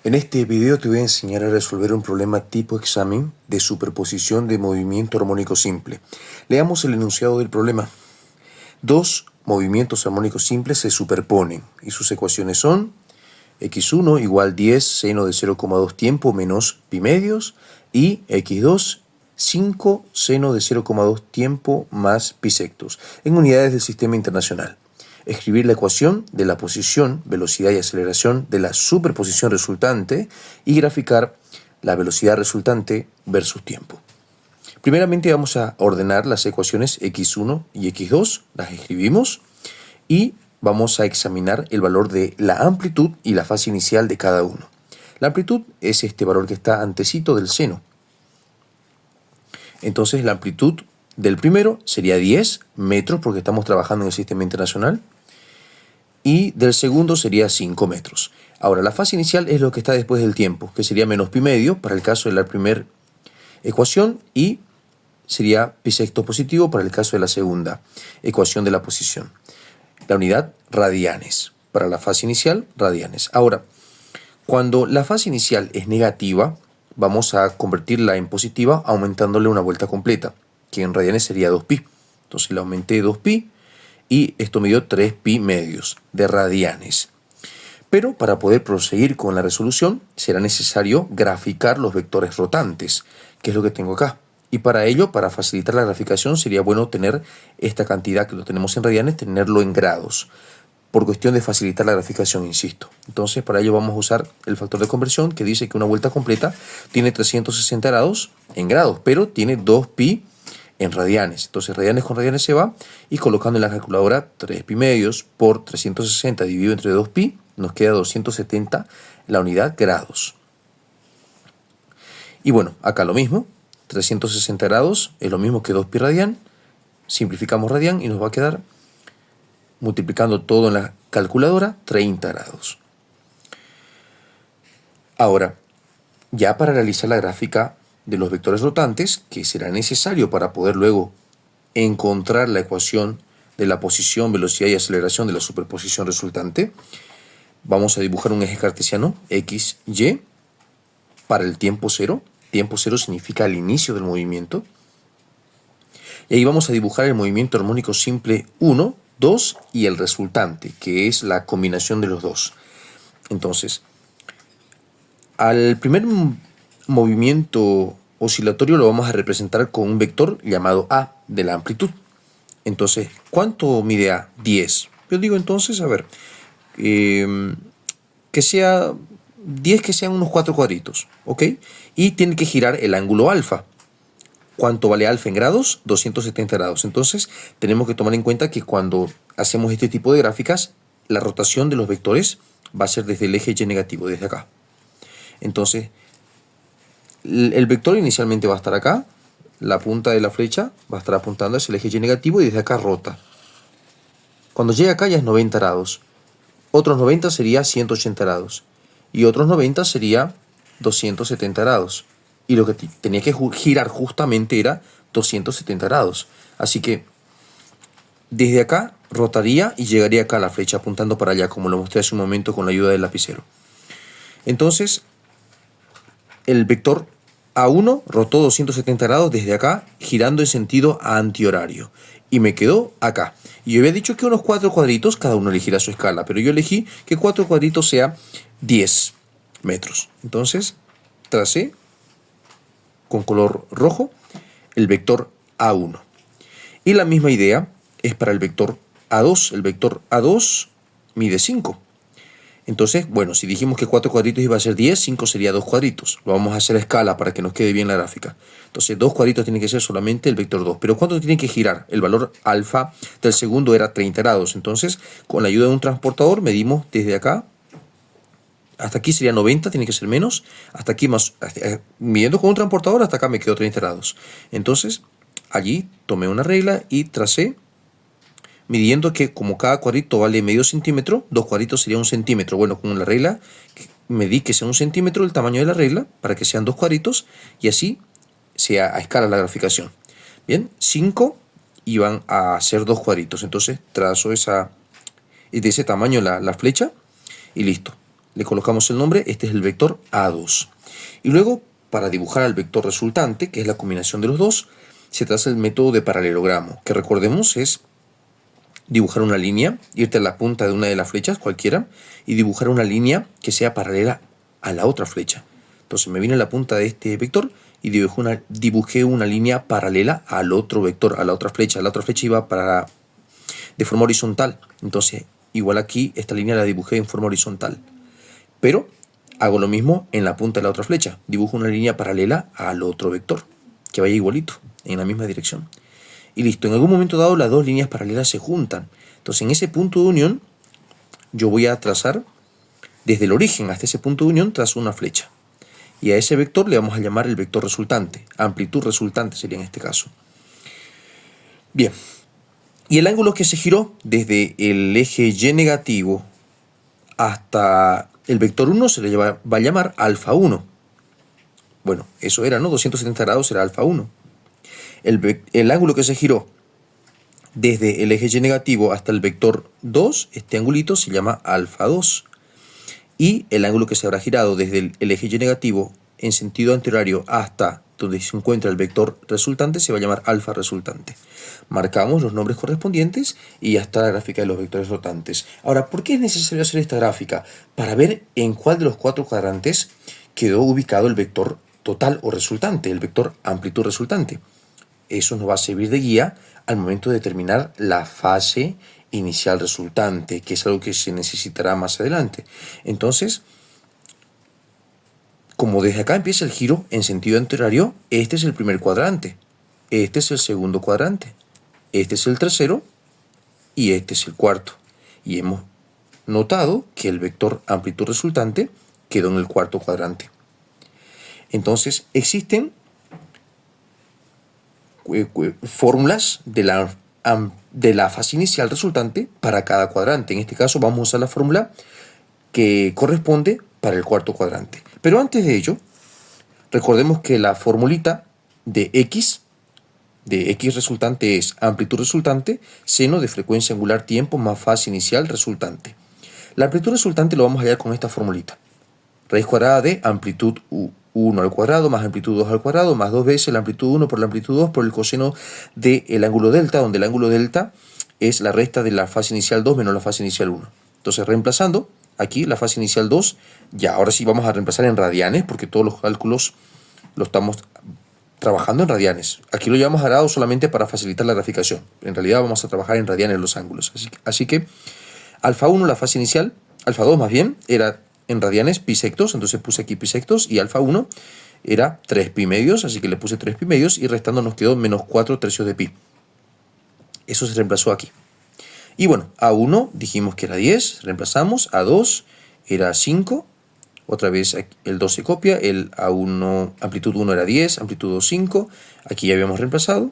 En este video te voy a enseñar a resolver un problema tipo examen de superposición de movimiento armónico simple. Leamos el enunciado del problema. Dos movimientos armónicos simples se superponen y sus ecuaciones son x1 igual 10 seno de 0,2 tiempo menos pi medios y x2 5 seno de 0,2 tiempo más pi sectos en unidades del sistema internacional. Escribir la ecuación de la posición, velocidad y aceleración de la superposición resultante y graficar la velocidad resultante versus tiempo. Primeramente vamos a ordenar las ecuaciones x1 y x2, las escribimos y vamos a examinar el valor de la amplitud y la fase inicial de cada uno. La amplitud es este valor que está antecito del seno. Entonces la amplitud del primero sería 10 metros porque estamos trabajando en el sistema internacional. Y del segundo sería 5 metros. Ahora, la fase inicial es lo que está después del tiempo, que sería menos pi medio para el caso de la primera ecuación y sería pi sexto positivo para el caso de la segunda ecuación de la posición. La unidad, radianes. Para la fase inicial, radianes. Ahora, cuando la fase inicial es negativa, vamos a convertirla en positiva aumentándole una vuelta completa, que en radianes sería 2pi. Entonces le aumenté 2pi. Y esto me dio 3 pi medios de radianes. Pero para poder proseguir con la resolución será necesario graficar los vectores rotantes, que es lo que tengo acá. Y para ello, para facilitar la graficación, sería bueno tener esta cantidad que lo tenemos en radianes, tenerlo en grados, por cuestión de facilitar la graficación, insisto. Entonces, para ello vamos a usar el factor de conversión, que dice que una vuelta completa tiene 360 grados en grados, pero tiene 2pi en radianes. Entonces radianes con radianes se va y colocando en la calculadora 3 pi medios por 360 dividido entre 2pi nos queda 270 la unidad grados. Y bueno, acá lo mismo, 360 grados es lo mismo que 2pi radian, simplificamos radian y nos va a quedar, multiplicando todo en la calculadora, 30 grados. Ahora, ya para realizar la gráfica de los vectores rotantes, que será necesario para poder luego encontrar la ecuación de la posición, velocidad y aceleración de la superposición resultante, vamos a dibujar un eje cartesiano x, y para el tiempo cero. Tiempo cero significa el inicio del movimiento. Y ahí vamos a dibujar el movimiento armónico simple 1, 2 y el resultante, que es la combinación de los dos. Entonces, al primer movimiento oscilatorio lo vamos a representar con un vector llamado A de la amplitud. Entonces, ¿cuánto mide A? 10. Yo digo entonces, a ver, que sea 10, que sean unos 4 cuadritos, ¿ok? Y tiene que girar el ángulo alfa. ¿Cuánto vale alfa en grados? 270 grados. Entonces, tenemos que tomar en cuenta que cuando hacemos este tipo de gráficas, la rotación de los vectores va a ser desde el eje Y negativo, desde acá. Entonces, el vector inicialmente va a estar acá, la punta de la flecha va a estar apuntando hacia el eje Y negativo y desde acá rota. Cuando llega acá ya es 90 grados, otros 90 sería 180 grados y otros 90 sería 270 grados. Y lo que tenía que girar justamente era 270 grados. Así que desde acá rotaría y llegaría acá la flecha apuntando para allá, como lo mostré hace un momento con la ayuda del lapicero. Entonces, el vector A1 rotó 270 grados desde acá, girando en sentido antihorario. Y me quedó acá. Y yo había dicho que unos 4 cuadritos, cada uno elegirá su escala, pero yo elegí que 4 cuadritos sea 10 metros. Entonces, tracé con color rojo el vector A1. Y la misma idea es para el vector A2. El vector A2 mide 5. Entonces, bueno, si dijimos que 4 cuadritos iba a ser 10, 5 sería 2 cuadritos. Lo vamos a hacer a escala para que nos quede bien la gráfica. Entonces, 2 cuadritos tiene que ser solamente el vector 2. Pero ¿cuánto tiene que girar? El valor alfa del segundo era 30 grados. Entonces, con la ayuda de un transportador, medimos desde acá. Hasta aquí sería 90, tiene que ser menos. Hasta aquí más, midiendo con un transportador, hasta acá me quedó 30 grados. Entonces, allí tomé una regla y tracé, midiendo que como cada cuadrito vale medio centímetro, 2 cuadritos sería 1 centímetro. Bueno, con la regla medí que sea 1 centímetro el tamaño de la regla para que sean 2 cuadritos y así sea a escala la graficación. Bien, 5 iban a ser 2 cuadritos. Entonces trazo de ese tamaño la flecha y listo. le colocamos el nombre, este es el vector A2. Y luego, para dibujar al vector resultante, que es la combinación de los dos, se traza el método de paralelogramo, que recordemos es dibujar una línea, irte a la punta de una de las flechas, cualquiera, y dibujar una línea que sea paralela a la otra flecha. Entonces me vine a la punta de este vector y dibujé una línea paralela al otro vector, a la otra flecha. La otra flecha iba de forma horizontal. Entonces, igual aquí, esta línea la dibujé en forma horizontal. Pero hago lo mismo en la punta de la otra flecha. Dibujo una línea paralela al otro vector, que vaya igualito, en la misma dirección. Y listo, en algún momento dado las dos líneas paralelas se juntan. Entonces, en ese punto de unión, yo voy a trazar, desde el origen hasta ese punto de unión, trazo una flecha. Y a ese vector le vamos a llamar el vector resultante. Amplitud resultante sería en este caso. Bien. Y el ángulo que se giró desde el eje Y negativo hasta el vector 1 se le va a llamar alfa 1. Bueno, eso era, ¿no? 270 grados era alfa 1. El ángulo que se giró desde el eje Y negativo hasta el vector 2, este angulito se llama alfa 2. Y el ángulo que se habrá girado desde el eje Y negativo en sentido anteriorio hasta donde se encuentra el vector resultante se va a llamar alfa resultante. Marcamos los nombres correspondientes y ya está la gráfica de los vectores rotantes. Ahora, ¿por qué es necesario hacer esta gráfica? Para ver en cuál de los cuatro cuadrantes quedó ubicado el vector total o resultante, el vector amplitud resultante. Eso nos va a servir de guía al momento de determinar la fase inicial resultante, que es algo que se necesitará más adelante. Entonces, como desde acá empieza el giro en sentido anteriorio, este es el primer cuadrante, este es el segundo cuadrante, este es el tercero y este es el cuarto. Y hemos notado que el vector amplitud resultante quedó en el cuarto cuadrante. Entonces, existen fórmulas de la fase inicial resultante para cada cuadrante. En este caso vamos a usar la fórmula que corresponde para el cuarto cuadrante. Pero antes de ello, recordemos que la formulita de X resultante es amplitud resultante, seno de frecuencia angular tiempo más fase inicial resultante. La amplitud resultante lo vamos a hallar con esta formulita. Raíz cuadrada de amplitud 1 al cuadrado más amplitud 2 al cuadrado más 2 veces la amplitud 1 por la amplitud 2 por el coseno del ángulo delta, donde el ángulo delta es la resta de la fase inicial 2 menos la fase inicial 1. Entonces, reemplazando aquí la fase inicial 2, ya ahora sí vamos a reemplazar en radianes, porque todos los cálculos los estamos trabajando en radianes. Aquí lo llevamos a grado solamente para facilitar la graficación. En realidad vamos a trabajar en radianes los ángulos. Así que alfa 1, la fase inicial, alfa 2 más bien, era en radianes pi sectos, entonces puse aquí pi sectos, y alfa 1 era 3 pi medios, así que le puse 3 pi medios, y restando nos quedó menos 4 tercios de pi. Eso se reemplazó aquí. Y bueno, A1 dijimos que era 10, reemplazamos, A2 era 5, otra vez el 2 se copia, el A1, amplitud 1 era 10, amplitud 2 5, aquí ya habíamos reemplazado.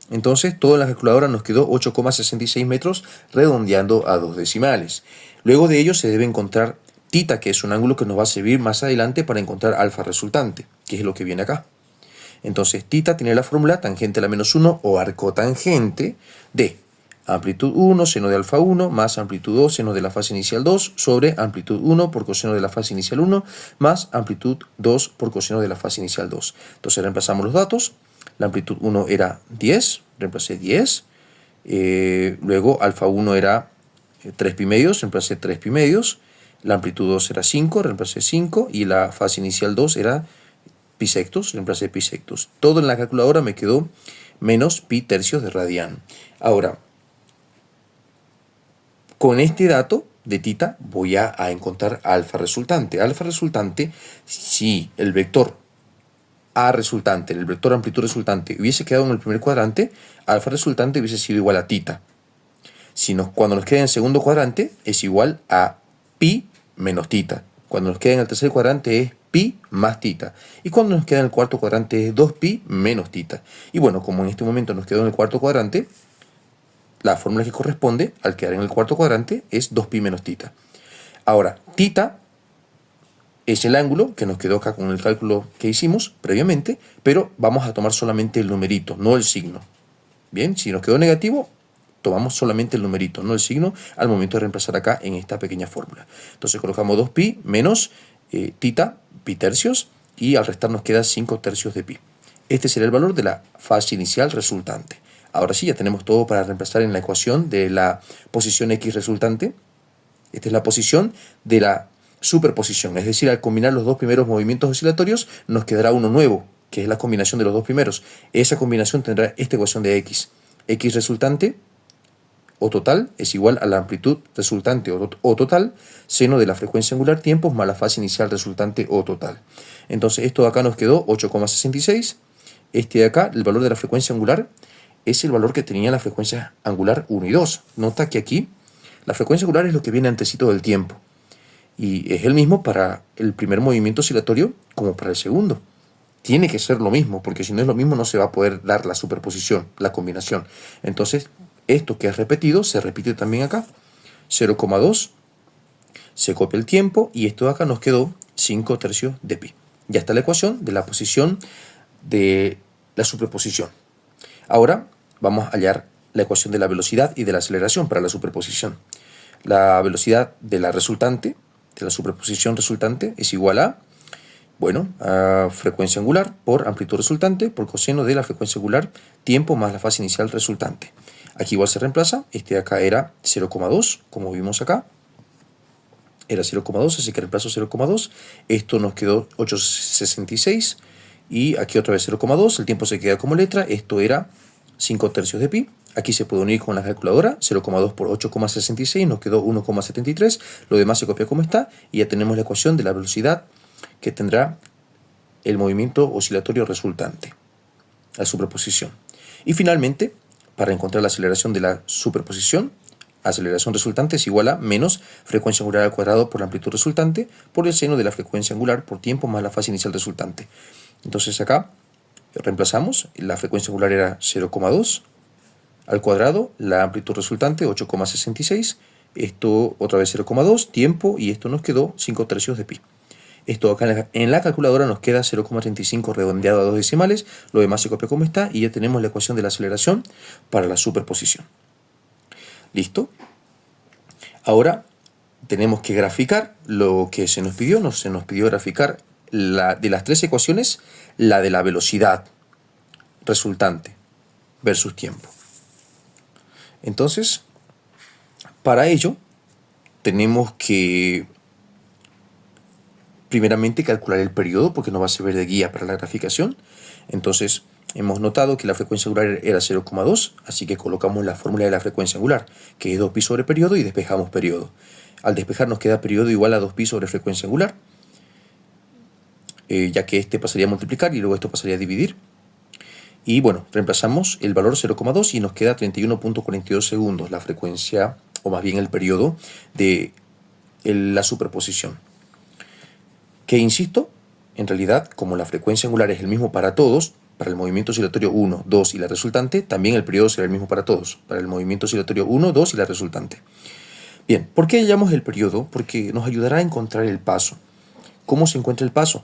Entonces, todo en la calculadora nos quedó 8,66 metros, redondeando a 2 decimales. Luego de ello se debe encontrar θ, que es un ángulo que nos va a servir más adelante para encontrar alfa resultante, que es lo que viene acá. Entonces, θ tiene la fórmula tangente a la menos 1 o arcotangente de amplitud 1 seno de alfa 1 más amplitud 2 seno de la fase inicial 2 sobre amplitud 1 por coseno de la fase inicial 1 más amplitud 2 por coseno de la fase inicial 2. Entonces reemplazamos los datos. La amplitud 1 era 10, reemplacé 10. Luego alfa 1 era 3 pi medios, reemplacé 3 pi medios. La amplitud 2 era 5, reemplacé 5. Y la fase inicial 2 era pi sectos, reemplacé pi sectos. Todo en la calculadora me quedó menos pi tercios de radián. Ahora, con este dato de θ voy a encontrar alfa resultante. Alfa resultante, si el vector A resultante, el vector amplitud resultante, hubiese quedado en el primer cuadrante, alfa resultante hubiese sido igual a θ. Cuando nos queda en el segundo cuadrante, es igual a pi menos θ. Cuando nos queda en el tercer cuadrante es pi más θ. Y cuando nos queda en el cuarto cuadrante es 2pi menos θ. Y bueno, como en este momento nos quedó en el cuarto cuadrante, la fórmula que corresponde al quedar en el cuarto cuadrante es 2pi menos θ. Ahora, θ es el ángulo que nos quedó acá con el cálculo que hicimos previamente, pero vamos a tomar solamente el numerito, no el signo. Bien, si nos quedó negativo, tomamos solamente el numerito, no el signo, al momento de reemplazar acá en esta pequeña fórmula. Entonces colocamos 2pi menos tita, pi tercios, y al restar nos queda 5 tercios de pi. Este será el valor de la fase inicial resultante. Ahora sí, ya tenemos todo para reemplazar en la ecuación de la posición x resultante. Esta es la posición de la superposición, es decir, al combinar los dos primeros movimientos oscilatorios nos quedará uno nuevo, que es la combinación de los dos primeros. Esa combinación tendrá esta ecuación de x. X resultante o total es igual a la amplitud resultante o total, seno de la frecuencia angular tiempos más la fase inicial resultante o total. Entonces esto de acá nos quedó 8,66. Este de acá, el valor de la frecuencia angular, es el valor que tenía la frecuencia angular 1 y 2. Nota que aquí la frecuencia angular es lo que viene antecito del tiempo. Y es el mismo para el primer movimiento oscilatorio como para el segundo. Tiene que ser lo mismo, porque si no es lo mismo no se va a poder dar la superposición, la combinación. Entonces, esto que es repetido se repite también acá. 0,2, se copia el tiempo y esto de acá nos quedó 5 tercios de pi. Ya está la ecuación de la posición de la superposición. Ahora vamos a hallar la ecuación de la velocidad y de la aceleración para la superposición. La velocidad de la resultante, de la superposición resultante, es igual a, a frecuencia angular por amplitud resultante por coseno de la frecuencia angular, tiempo más la fase inicial resultante. Aquí igual se reemplaza, este de acá era 0,2, como vimos acá. Era 0,2, así que reemplazo 0,2. Esto nos quedó 8,66. Y aquí otra vez 0,2, el tiempo se queda como letra. Esto era 5 tercios de pi. Aquí se puede unir con la calculadora. 0,2 por 8,66 nos quedó 1,73. Lo demás se copia como está. Y ya tenemos la ecuación de la velocidad que tendrá el movimiento oscilatorio resultante, la superposición. Y finalmente, para encontrar la aceleración de la superposición, aceleración resultante es igual a menos frecuencia angular al cuadrado por la amplitud resultante por el seno de la frecuencia angular por tiempo más la fase inicial resultante. Entonces acá reemplazamos, la frecuencia angular era 0,2 al cuadrado, la amplitud resultante 8,66, esto otra vez 0,2, tiempo, y esto nos quedó 5 tercios de pi. Esto acá en la calculadora nos queda 0,35 redondeado a 2 decimales, lo demás se copia como está y ya tenemos la ecuación de la aceleración para la superposición. ¿Listo? Ahora tenemos que graficar lo que se nos pidió. Se nos pidió graficar de las tres ecuaciones, la de la velocidad resultante versus tiempo. Entonces, para ello, tenemos que primeramente calcular el periodo, porque nos va a servir de guía para la graficación. Entonces, hemos notado que la frecuencia angular era 0,2, así que colocamos la fórmula de la frecuencia angular, que es 2pi sobre periodo, y despejamos periodo. Al despejar nos queda periodo igual a 2pi sobre frecuencia angular, ya que este pasaría a multiplicar y luego esto pasaría a dividir. Y bueno, reemplazamos el valor 0,2 y nos queda 31,42 segundos la frecuencia, o más bien el periodo de la superposición. Que insisto, en realidad, como la frecuencia angular es el mismo para todos, para el movimiento oscilatorio 1, 2 y la resultante, también el periodo será el mismo para todos, para el movimiento oscilatorio 1, 2 y la resultante. Bien, ¿por qué hallamos el periodo? Porque nos ayudará a encontrar el paso. ¿Cómo se encuentra el paso?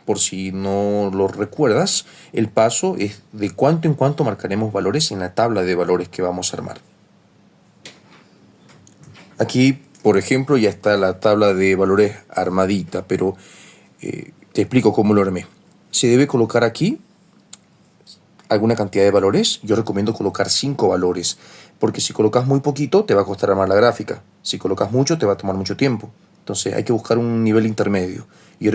Por si no lo recuerdas, el paso es de cuánto en cuánto marcaremos valores en la tabla de valores que vamos a armar. Aquí, por ejemplo, ya está la tabla de valores armadita, pero te explico cómo lo armé. Se debe colocar aquí alguna cantidad de valores. Yo recomiendo colocar 5 valores, porque si colocas muy poquito te va a costar armar la gráfica. Si colocas mucho te va a tomar mucho tiempo. Entonces hay que buscar un nivel intermedio. Yo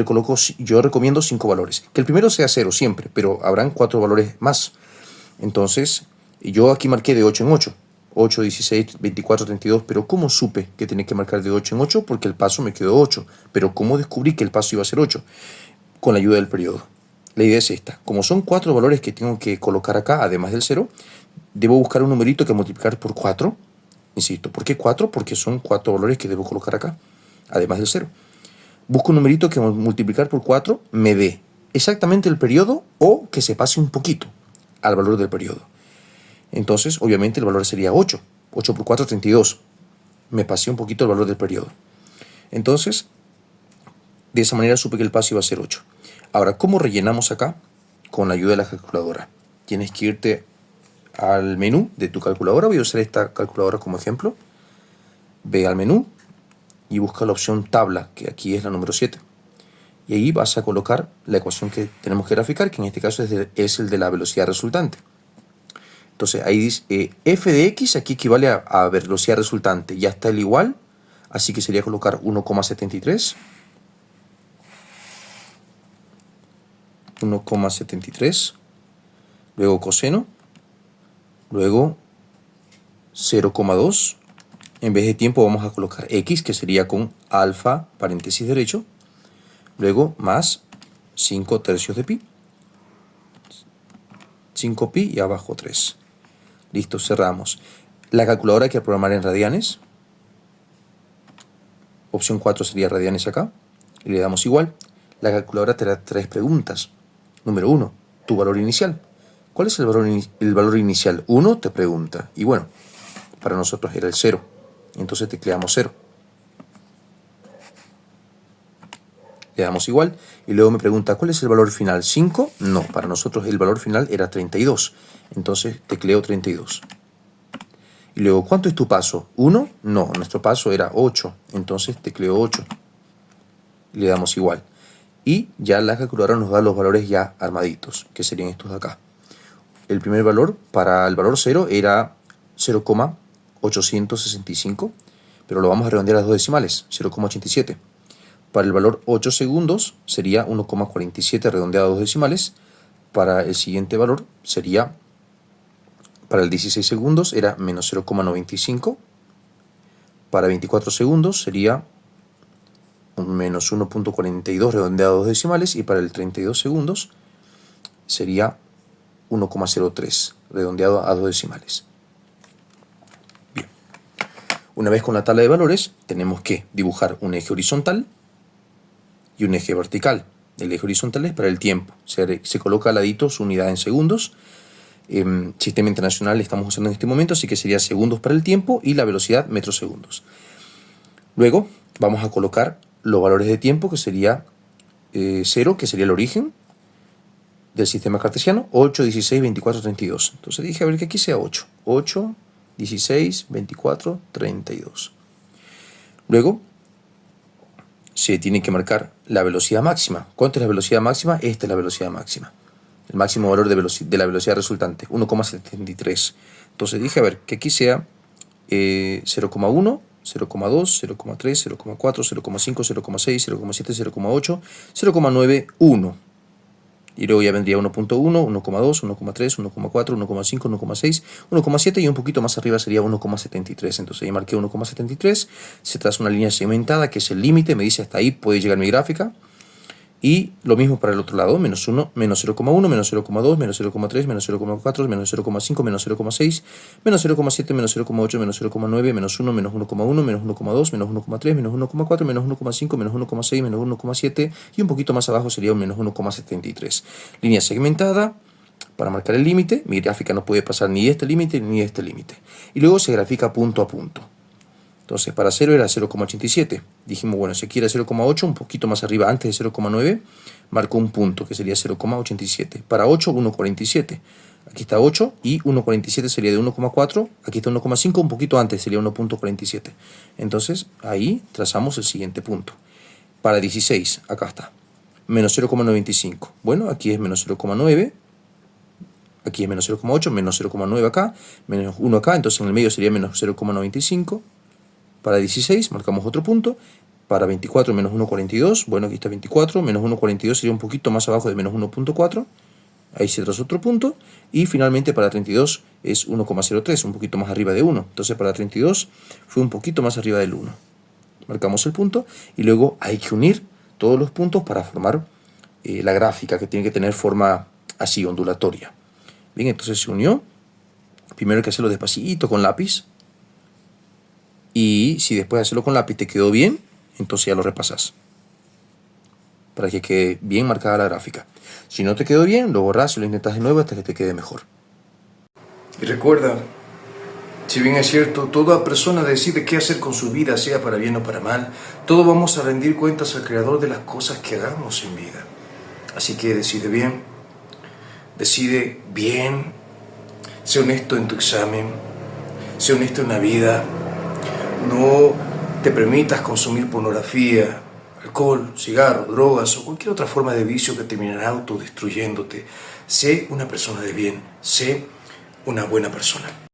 recomiendo 5 valores. Que el primero sea 0 siempre, pero habrán 4 valores más. Entonces yo aquí marqué de 8 en 8. 8, 16, 24, 32, pero ¿cómo supe que tenía que marcar de 8 en 8? Porque el paso me quedó 8. Pero ¿cómo descubrí que el paso iba a ser 8? Con la ayuda del periodo. La idea es esta. Como son 4 valores que tengo que colocar acá, además del 0, debo buscar un numerito que multiplicar por 4. Insisto, ¿por qué 4? Porque son 4 valores que debo colocar acá, además del 0. Busco un numerito que multiplicar por 4 me dé exactamente el periodo o que se pase un poquito al valor del periodo. Entonces, obviamente, el valor sería 8. 8 por 4, 32. Me pasé un poquito el valor del periodo. Entonces, de esa manera supe que el paso iba a ser 8. Ahora, ¿cómo rellenamos acá? Con la ayuda de la calculadora. Tienes que irte al menú de tu calculadora. Voy a usar esta calculadora como ejemplo. Ve al menú y busca la opción tabla, que aquí es la número 7. Y ahí vas a colocar la ecuación que tenemos que graficar, que en este caso es el de la velocidad resultante. Entonces ahí dice f de x, aquí equivale a velocidad resultante. Ya está el igual, así que sería colocar 1,73. 1,73. Luego coseno. Luego 0,2. En vez de tiempo vamos a colocar x, que sería con alfa, paréntesis derecho. Luego más 5 tercios de pi. 5 pi y abajo 3. Listo, cerramos. La calculadora hay que programar en radianes. Opción 4 sería radianes acá. Y le damos igual. La calculadora te da 3 preguntas. Número 1, tu valor inicial. ¿Cuál es el valor inicial? 1 te pregunta. Y bueno, para nosotros era el 0. Entonces tecleamos 0. Le damos igual. Y luego me pregunta, ¿cuál es el valor final? 5. No, para nosotros el valor final era 32. Entonces tecleo 32. Y luego, ¿cuánto es tu paso? 1. No, nuestro paso era 8. Entonces tecleo 8. Le damos igual. Y ya la calculadora nos da los valores ya armaditos, que serían estos de acá. El primer valor, para el valor 0, era 0,865, pero lo vamos a redondear a 2 decimales, 0,87. Para el valor 8 segundos sería 1,47 redondeado a 2 decimales. Para el siguiente valor sería, para el 16 segundos era menos 0,95. Para 24 segundos sería menos 1,42 redondeado a 2 decimales. Y para el 32 segundos sería 1,03 redondeado a 2 decimales. Bien. Una vez con la tabla de valores, tenemos que dibujar un eje horizontal y un eje vertical. El eje horizontal es para el tiempo. Se coloca al ladito su unidad en segundos. Sistema internacional estamos usando en este momento, así que sería segundos para el tiempo y la velocidad metros segundos. Luego vamos a colocar los valores de tiempo, que sería 0, que sería el origen del sistema cartesiano, 8, 16, 24, 32. Entonces dije, a ver, que aquí sea 8. 8, 16, 24, 32. Luego se tiene que marcar la velocidad máxima. ¿Cuánto es la velocidad máxima? Esta es la velocidad máxima. El máximo valor de la velocidad resultante, 1,73. Entonces dije, a ver, que aquí sea 0,1, 0,2, 0,3, 0,4, 0,5, 0,6, 0,7, 0,8, 0,9, 1. Y luego ya vendría 1.1, 1,2, 1,3, 1,4, 1,5, 1,6, 1,7 y un poquito más arriba sería 1,73. Entonces ahí marqué 1,73, se traza una línea segmentada que es el límite, me dice hasta ahí puede llegar mi gráfica. Y lo mismo para el otro lado, menos 1, menos 0,1, menos 0,2, menos 0,3, menos 0,4, menos 0,5, menos 0,6, menos 0,7, menos 0,8, menos 0,9, menos 1, menos 1,1, menos 1,2, menos 1,3, menos 1,4, menos 1,5, menos 1,6, menos 1,7 y un poquito más abajo sería un menos 1,73. Línea segmentada para marcar el límite. Mi gráfica no puede pasar ni este límite ni este límite. Y luego se grafica punto a punto. Entonces, para 0 era 0,87. Dijimos, bueno, si quiere 0,8, un poquito más arriba, antes de 0,9, marcó un punto, que sería 0,87. Para 8, 1,47. Aquí está 8 y 1,47 sería de 1,4. Aquí está 1,5, un poquito antes, sería 1,47. Entonces, ahí trazamos el siguiente punto. Para 16, acá está. Menos 0,95. Bueno, aquí es menos 0,9. Aquí es menos 0,8, menos 0,9 acá, menos 1 acá. Entonces, en el medio sería menos 0,95. Para 16 marcamos otro punto. Para 24 menos 1,42. Bueno, aquí está 24. Menos 1,42 sería un poquito más abajo de menos 1,4. Ahí se traza otro punto. Y finalmente para 32 es 1,03, un poquito más arriba de 1. Entonces para 32 fue un poquito más arriba del 1. Marcamos el punto y luego hay que unir todos los puntos para formar la gráfica, que tiene que tener forma así, ondulatoria. Bien, entonces se unió. Primero hay que hacerlo despacito con lápiz. Y si después de hacerlo con lápiz te quedó bien, entonces ya lo repasas para que quede bien marcada la gráfica. Si no te quedó bien, lo borras y lo intentas de nuevo hasta que te quede mejor. Y recuerda, si bien es cierto, toda persona decide qué hacer con su vida, sea para bien o para mal, todos vamos a rendir cuentas al Creador de las cosas que hagamos en vida. Así que decide bien Sé honesto en tu examen, sé honesto en la vida, no te permitas consumir pornografía, alcohol, cigarro, drogas o cualquier otra forma de vicio que terminará autodestruyéndote. Sé una persona de bien, sé una buena persona.